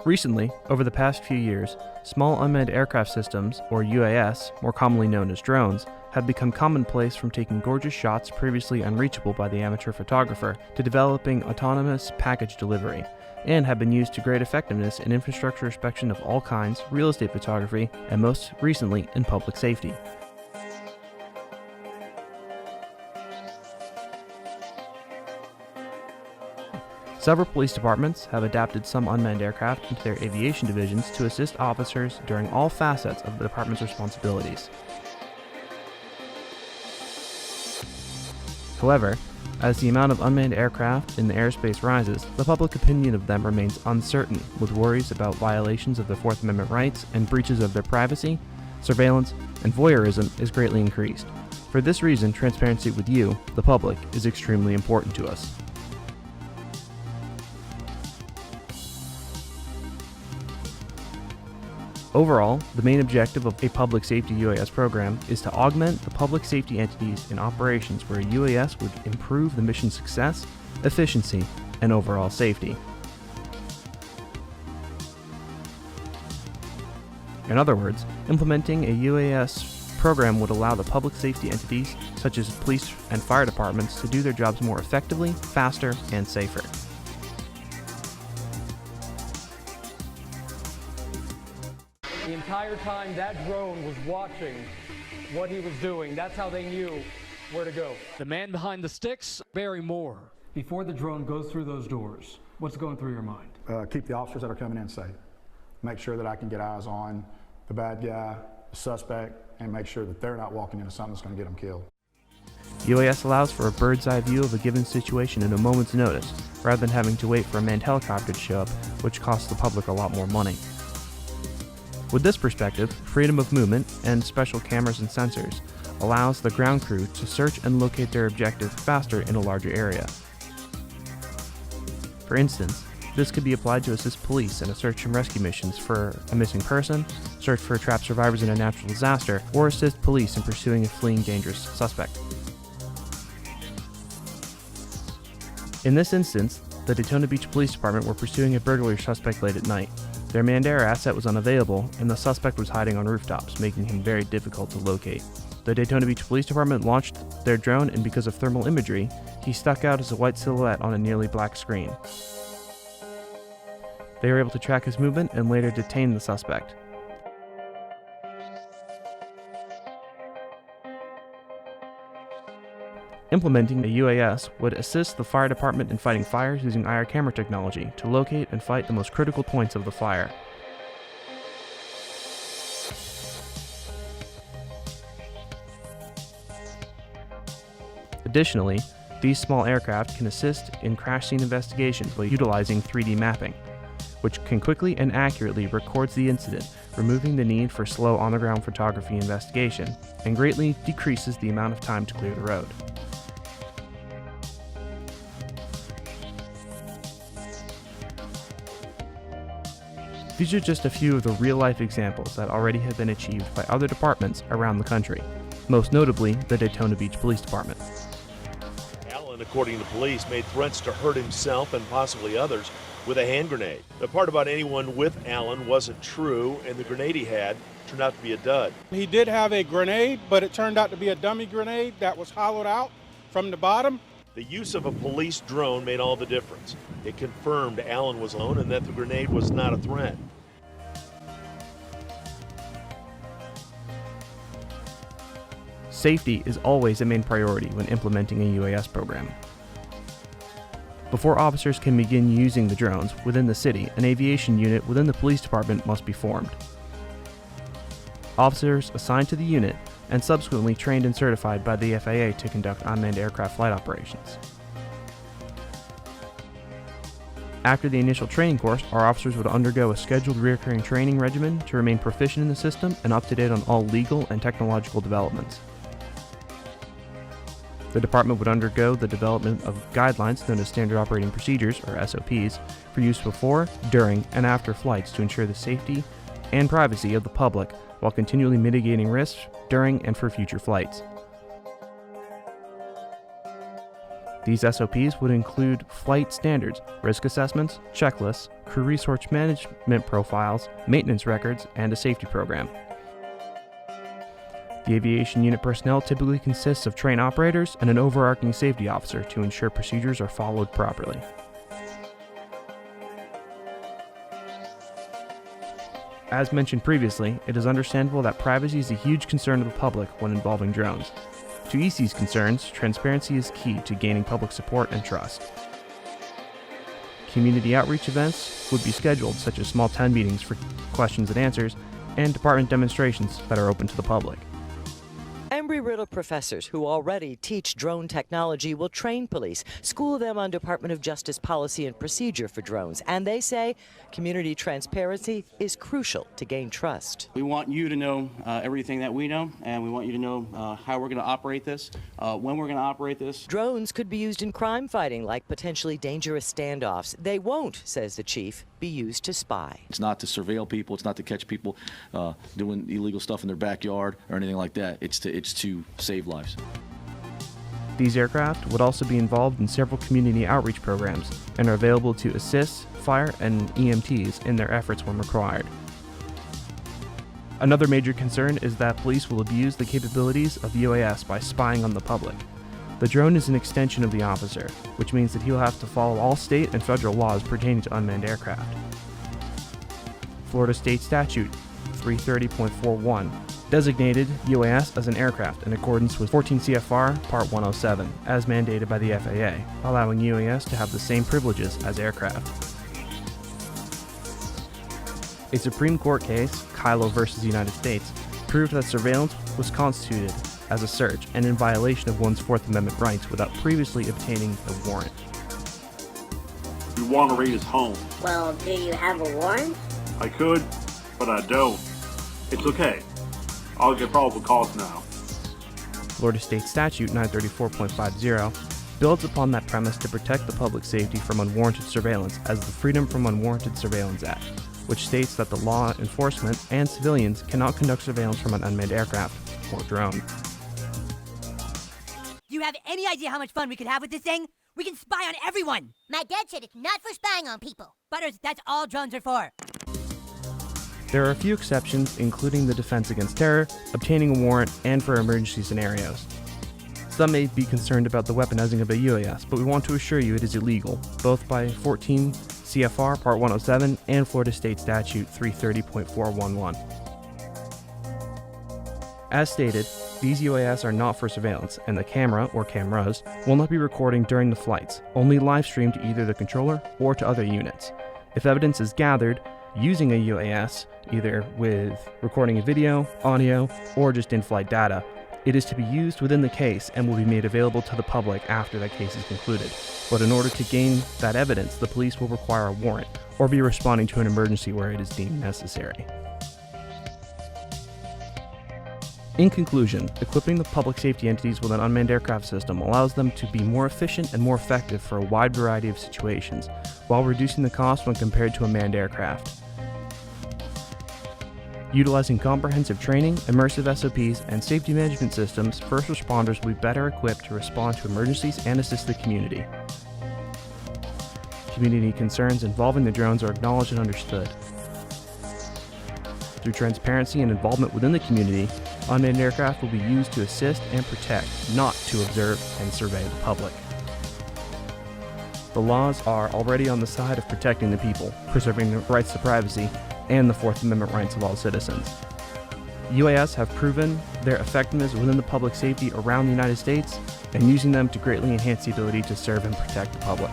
Recently, over the past few years, small unmanned aircraft systems, or UAS, more commonly known as drones, have become commonplace, from taking gorgeous shots previously unreachable by the amateur photographer to developing autonomous package delivery, and have been used to great effectiveness in infrastructure inspection of all kinds, real estate photography, and most recently in public safety. Several police departments have adapted some unmanned aircraft into their aviation divisions to assist officers during all facets of the department's responsibilities. However, as the amount of unmanned aircraft in the airspace rises, the public opinion of them remains uncertain, with worries about violations of their Fourth Amendment rights and breaches of their privacy, surveillance, and voyeurism is greatly increased. For this reason, transparency with you, the public, is extremely important to us. Overall, the main objective of a public safety UAS program is to augment the public safety entities in operations where a UAS would improve the mission's success, efficiency, and overall safety. In other words, implementing a UAS program would allow the public safety entities, such as police and fire departments, to do their jobs more effectively, faster, and safer. The entire time that drone was watching what he was doing. That's how they knew where to go. The man behind the sticks, Barry Moore. Before the drone goes through those doors, what's going through your mind? Keep the officers that are coming in safe. Make sure that I can get eyes on the bad guy, the suspect, and make sure that they're not walking into something that's going to get them killed. UAS allows for a bird's eye view of a given situation in a moment's notice, rather than having to wait for a manned helicopter to show up, which costs the public a lot more money. With this perspective, freedom of movement and special cameras and sensors allows the ground crew to search and locate their objective faster in a larger area. For instance, this could be applied to assist police in a search and rescue missions for a missing person, search for trapped survivors in a natural disaster, or assist police in pursuing a fleeing dangerous suspect. In this instance, the Daytona Beach Police Department were pursuing a burglary suspect late at night. Their manned air asset was unavailable, and the suspect was hiding on rooftops, making him very difficult to locate. The Daytona Beach Police Department launched their drone, and because of thermal imagery, he stuck out as a white silhouette on a nearly black screen. They were able to track his movement and later detain the suspect. Implementing a UAS would assist the fire department in fighting fires using IR camera technology to locate and fight the most critical points of the fire. Additionally, these small aircraft can assist in crash scene investigations by utilizing 3D mapping, which can quickly and accurately records the incident, removing the need for slow on-the-ground photography investigation, and greatly decreases the amount of time to clear the road. These are just a few of the real-life examples that already have been achieved by other departments around the country, most notably the Daytona Beach Police Department. Allen, according to police, made threats to hurt himself and possibly others with a hand grenade. The part about anyone with Allen wasn't true, and the grenade he had turned out to be a dud. He did have a grenade, but it turned out to be a dummy grenade that was hollowed out from the bottom. The use of a police drone made all the difference. It confirmed Allen was alone and that the grenade was not a threat. Safety is always a main priority when implementing a UAS program. Before officers can begin using the drones within the city, an aviation unit within the police department must be formed. Officers assigned to the unit and subsequently trained and certified by the FAA to conduct unmanned aircraft flight operations. After the initial training course, our officers would undergo a scheduled recurring training regimen to remain proficient in the system and up to date on all legal and technological developments. The department would undergo the development of guidelines known as Standard Operating Procedures, or SOPs, for use before, during, and after flights to ensure the safety and privacy of the public while continually mitigating risks during and for future flights. These SOPs would include flight standards, risk assessments, checklists, crew resource management profiles, maintenance records, and a safety program. The aviation unit personnel typically consists of train operators and an overarching safety officer to ensure procedures are followed properly. As mentioned previously, it is understandable that privacy is a huge concern of the public when involving drones. To ease these concerns, transparency is key to gaining public support and trust. Community outreach events would be scheduled, such as small town meetings for questions and answers, and department demonstrations that are open to the public. Embry-Riddle professors who already teach drone technology will train police, school them on Department of Justice policy and procedure for drones, and they say community transparency is crucial to gain trust. We want you to know everything that we know, and we want you to know how we're going to operate this, when we're going to operate this. Drones could be used in crime fighting, like potentially dangerous standoffs. They won't, says the chief, be used to spy. It's not to surveil people. It's not to catch people doing illegal stuff in their backyard or anything like that. It's to save lives. These aircraft would also be involved in several community outreach programs and are available to assist fire and EMTs in their efforts when required. Another major concern is that police will abuse the capabilities of UAS by spying on the public. The drone is an extension of the officer, which means that he'll have to follow all state and federal laws pertaining to unmanned aircraft. Florida State Statute 330.41 designated UAS as an aircraft in accordance with 14 CFR Part 107, as mandated by the FAA, allowing UAS to have the same privileges as aircraft. A Supreme Court case, Kylo v. United States, proved that surveillance was constituted as a search and in violation of one's Fourth Amendment rights without previously obtaining a warrant. You want to raid his home. Well, do you have a warrant? I could, but I don't. It's okay. I'll get probable cause now. Florida State Statute 934.50 builds upon that premise to protect the public safety from unwarranted surveillance as the Freedom from Unwarranted Surveillance Act, which states that the law enforcement and civilians cannot conduct surveillance from an unmanned aircraft or drone. Do you have any idea how much fun we could have with this thing? We can spy on everyone! My dad said it's not for spying on people. Butters, that's all drones are for. There are a few exceptions, including the defense against terror, obtaining a warrant, and for emergency scenarios. Some may be concerned about the weaponizing of a UAS, but we want to assure you it is illegal, both by 14 CFR Part 107 and Florida State Statute 330.411. As stated, these UAS are not for surveillance, and the camera, or cameras, will not be recording during the flights, only live streamed to either the controller or to other units. If evidence is gathered using a UAS, either with recording a video, audio, or just in-flight data, it is to be used within the case and will be made available to the public after that case is concluded. But in order to gain that evidence, the police will require a warrant or be responding to an emergency where it is deemed necessary. In conclusion, equipping the public safety entities with an unmanned aircraft system allows them to be more efficient and more effective for a wide variety of situations, while reducing the cost when compared to a manned aircraft. Utilizing comprehensive training, immersive SOPs, and safety management systems, first responders will be better equipped to respond to emergencies and assist the community. Community concerns involving the drones are acknowledged and understood. Through transparency and involvement within the community, unmanned aircraft will be used to assist and protect, not to observe and survey the public. The laws are already on the side of protecting the people, preserving the rights to privacy, and the Fourth Amendment rights of all citizens. UAS have proven their effectiveness within the public safety around the United States and using them to greatly enhance the ability to serve and protect the public.